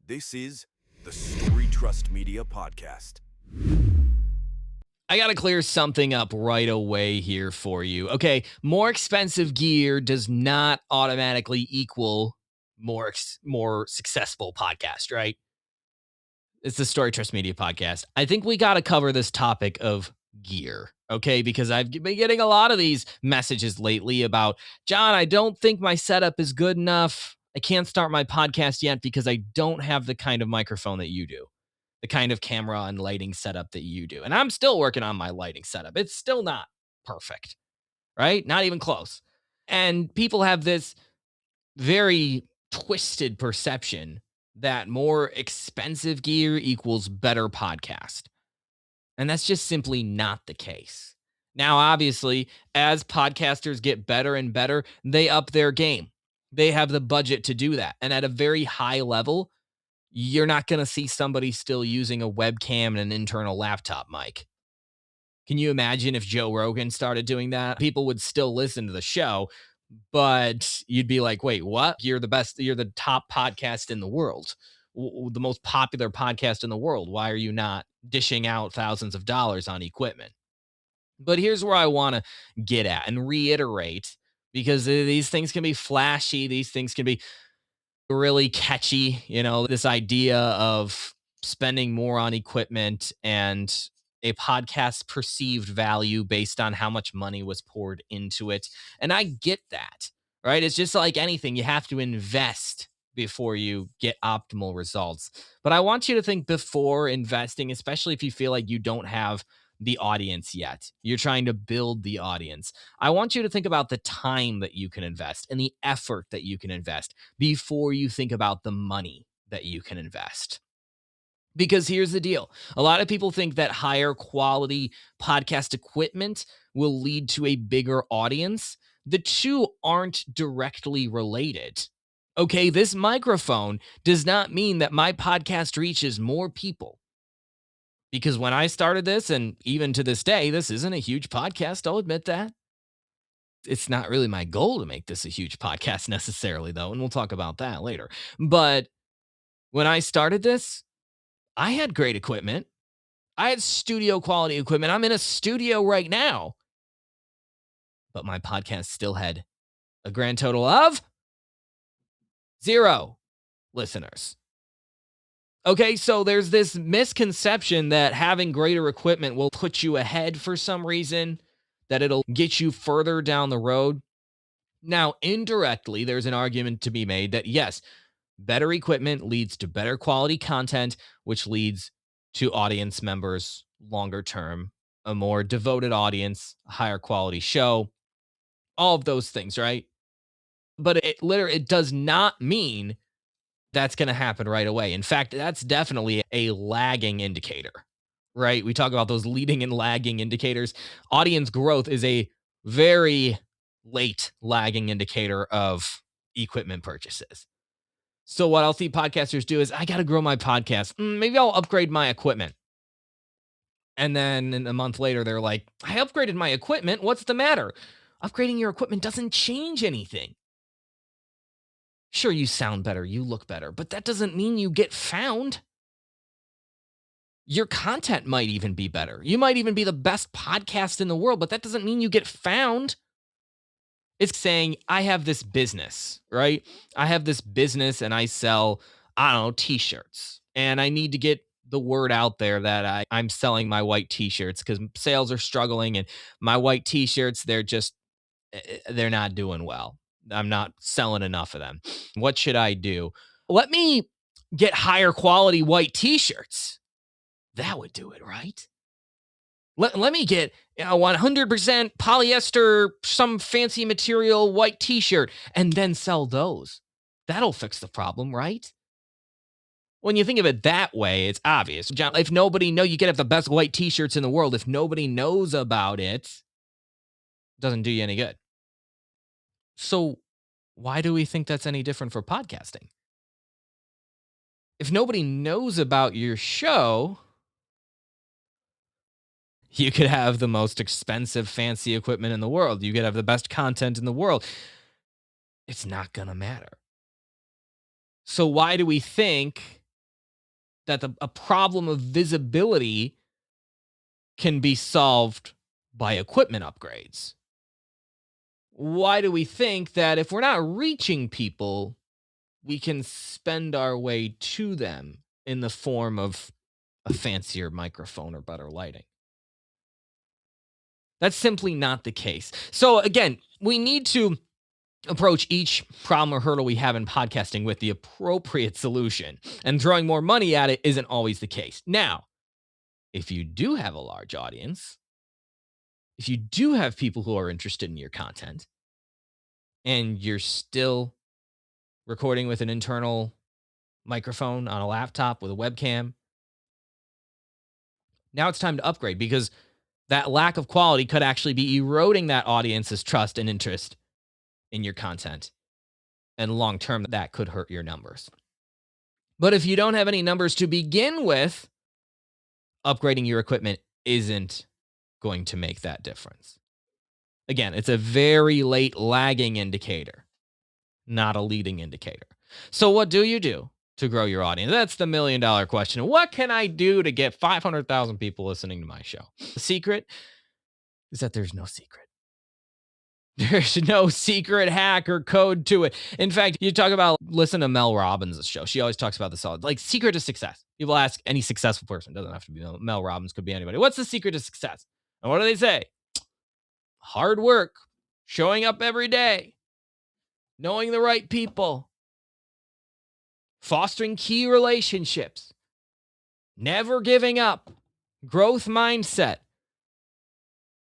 This is the StoryTrust Media Podcast. I got to clear something up right away here for you. Okay, more expensive gear does not automatically equal more successful podcast, right? It's the StoryTrust Media Podcast. I think we got to cover this topic of gear, okay? Because I've been getting a lot of these messages lately about, Jon, I don't think my setup is good enough. I can't start my podcast yet because I don't have the kind of microphone that you do, the kind of camera and lighting setup that you do. And I'm still working on my lighting setup. It's still not perfect, right? Not even close. And people have this very twisted perception that more expensive gear equals better podcast. And that's just simply not the case. Now, obviously, as podcasters get better and better, they up their game. They have the budget to do that. And at a very high level, you're not going to see somebody still using a webcam and an internal laptop mic. Can you imagine if Joe Rogan started doing that? People would still listen to the show, but you'd be like, wait, what? You're the best. You're the top podcast in the world, the most popular podcast in the world. Why are you not dishing out thousands of dollars on equipment? But here's where I want to get at and reiterate, because these things can be flashy. These things can be really catchy, this idea of spending more on equipment and a podcast's perceived value based on how much money was poured into it. And I get that, right? It's just like anything. You have to invest before you get optimal results. But I want you to think before investing, especially if you feel like you don't have the audience yet. You're trying to build the audience. I want you to think about the time that you can invest and the effort that you can invest before you think about the money that you can invest. Because here's the deal. A lot of people think that higher quality podcast equipment will lead to a bigger audience. The two aren't directly related. Okay, this microphone does not mean that my podcast reaches more people. Because when I started this, and even to this day, this isn't a huge podcast, I'll admit that. It's not really my goal to make this a huge podcast necessarily, though, and we'll talk about that later. But when I started this, I had great equipment. I had studio quality equipment. I'm in a studio right now. But my podcast still had a grand total of 0 listeners. Okay, so there's this misconception that having greater equipment will put you ahead for some reason, that it'll get you further down the road. Now, indirectly, there's an argument to be made that yes, better equipment leads to better quality content, which leads to audience members longer term, a more devoted audience, a higher quality show, all of those things, right? But it does not mean that's going to happen right away. In fact, that's definitely a lagging indicator, right? We talk about those leading and lagging indicators. Audience growth is a very late lagging indicator of equipment purchases. So what I'll see podcasters do is, I got to grow my podcast. Maybe I'll upgrade my equipment. And then a month later, they're like, I upgraded my equipment. What's the matter? Upgrading your equipment doesn't change anything. Sure, you sound better, you look better, but that doesn't mean you get found. Your content might even be better. You might even be the best podcast in the world, but that doesn't mean you get found. It's saying, I have this business, right? I have this business and I sell, t-shirts. And I need to get the word out there that I'm selling my white t-shirts because sales are struggling, and my white t-shirts, they're not doing well. I'm not selling enough of them. What should I do? Let me get higher quality white t-shirts. That would do it, right? Let me get 100% polyester, some fancy material white t-shirt, and then sell those. That'll fix the problem, right? When you think of it that way, it's obvious. Jon, if nobody knows, you can have the best white t-shirts in the world. If nobody knows about it, it doesn't do you any good. So why do we think that's any different for podcasting? If nobody knows about your show, you could have the most expensive, fancy equipment in the world. You could have the best content in the world. It's not going to matter. So why do we think that a problem of visibility can be solved by equipment upgrades? Why do we think that if we're not reaching people, we can spend our way to them in the form of a fancier microphone or better lighting? That's simply not the case. So again, we need to approach each problem or hurdle we have in podcasting with the appropriate solution. And throwing more money at it isn't always the case. Now, if you do have a large audience, if you do have people who are interested in your content, and you're still recording with an internal microphone on a laptop with a webcam, now it's time to upgrade, because that lack of quality could actually be eroding that audience's trust and interest in your content. And long term, that could hurt your numbers. But if you don't have any numbers to begin with, upgrading your equipment isn't going to make that difference. Again, it's a very late lagging indicator, not a leading indicator. So what do you do to grow your audience? That's the $1 million question. What can I do to get 500,000 people listening to my show? The secret is that there's no secret. There's no secret hack or code to it. In fact, you talk about, listen to Mel Robbins' show. She always talks about this all, like, secret to success. People ask any successful person, doesn't have to be Mel Robbins, could be anybody. What's the secret to success? And what do they say? Hard work, showing up every day, knowing the right people, fostering key relationships, never giving up, growth mindset.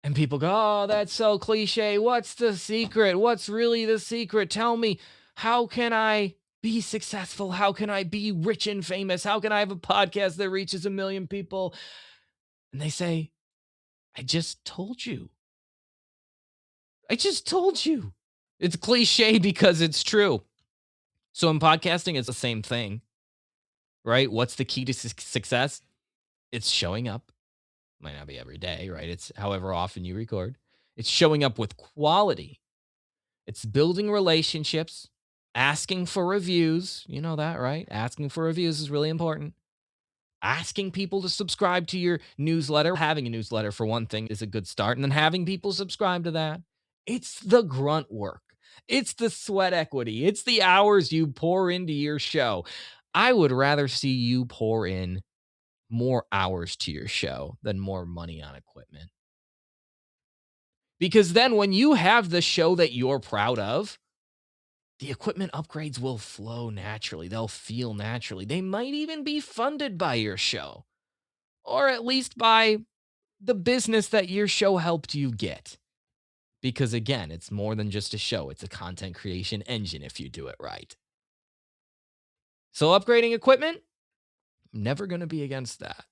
And people go, oh, that's so cliche. What's the secret? What's really the secret? Tell me, how can I be successful? How can I be rich and famous? How can I have a podcast that reaches 1 million people? And they say, I just told you. I just told you. It's cliche because it's true. So in podcasting, it's the same thing, right? What's the key to success? It's showing up. Might not be every day, right? It's however often you record. It's showing up with quality. It's building relationships, asking for reviews. You know that, right? Asking for reviews is really important. Asking people to subscribe to your newsletter. Having a newsletter, for one thing, is a good start. And then having people subscribe to that. It's the grunt work. It's the sweat equity. It's the hours you pour into your show. I would rather see you pour in more hours to your show than more money on equipment. Because then when you have the show that you're proud of, the equipment upgrades will flow naturally. They'll feel naturally. They might even be funded by your show, or at least by the business that your show helped you get. Because again, it's more than just a show. It's a content creation engine if you do it right. So upgrading equipment, I'm never going to be against that.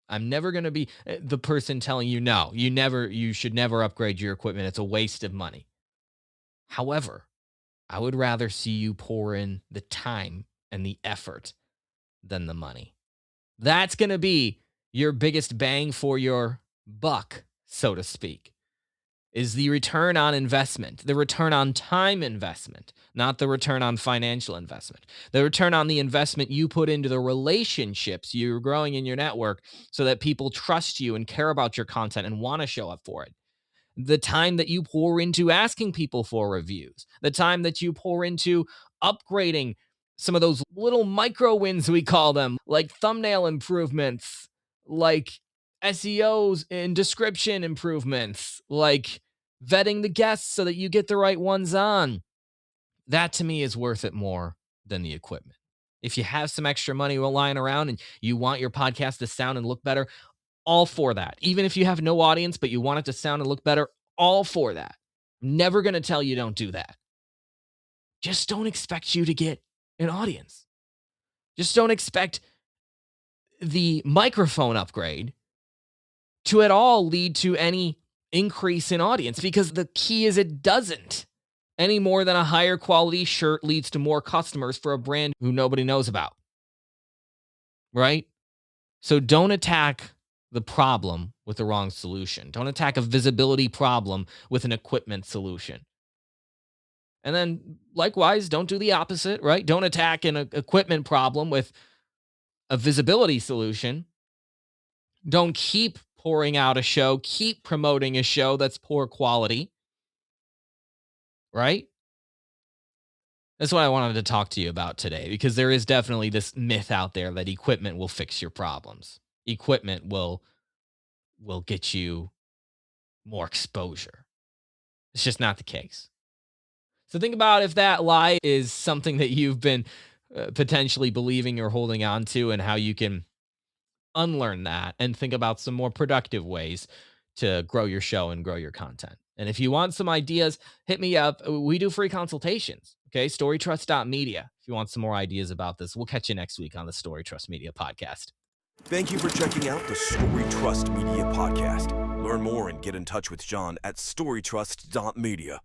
I'm never going to be the person telling you, no, you should never upgrade your equipment. It's a waste of money. However, I would rather see you pour in the time and the effort than the money. That's going to be your biggest bang for your buck, so to speak, is the return on investment, the return on time investment, not the return on financial investment. The return on the investment you put into the relationships you're growing in your network so that people trust you and care about your content and want to show up for it. The time that you pour into asking people for reviews, the time that you pour into upgrading some of those little micro wins, we call them, like thumbnail improvements, like SEOs and description improvements, like vetting the guests so that you get the right ones on. That to me is worth it more than the equipment. If you have some extra money lying around and you want your podcast to sound and look better, all for that. Even if you have no audience, but you want it to sound and look better, all for that. Never going to tell you don't do that. Just don't expect you to get an audience. Just don't expect the microphone upgrade to at all lead to any increase in audience, because the key is it doesn't, any more than a higher quality shirt leads to more customers for a brand who nobody knows about. Right? So don't attack the problem with the wrong solution. Don't attack a visibility problem with an equipment solution. And then likewise, don't do the opposite, right? Don't attack an equipment problem with a visibility solution. Don't keep pouring out a show, keep promoting a show that's poor quality, right? That's what I wanted to talk to you about today, because there is definitely this myth out there that equipment will fix your problems. Equipment will get you more exposure. It's just not the case. So think about if that lie is something that you've been potentially believing or holding on to, and how you can unlearn that and think about some more productive ways to grow your show and grow your content. And if you want some ideas, hit me up. We do free consultations. Okay. StoryTrust.media. If you want some more ideas about this, we'll catch you next week on the StoryTrust Media Podcast. Thank you for checking out the StoryTrust Media Podcast. Learn more and get in touch with Jon at StoryTrust.media.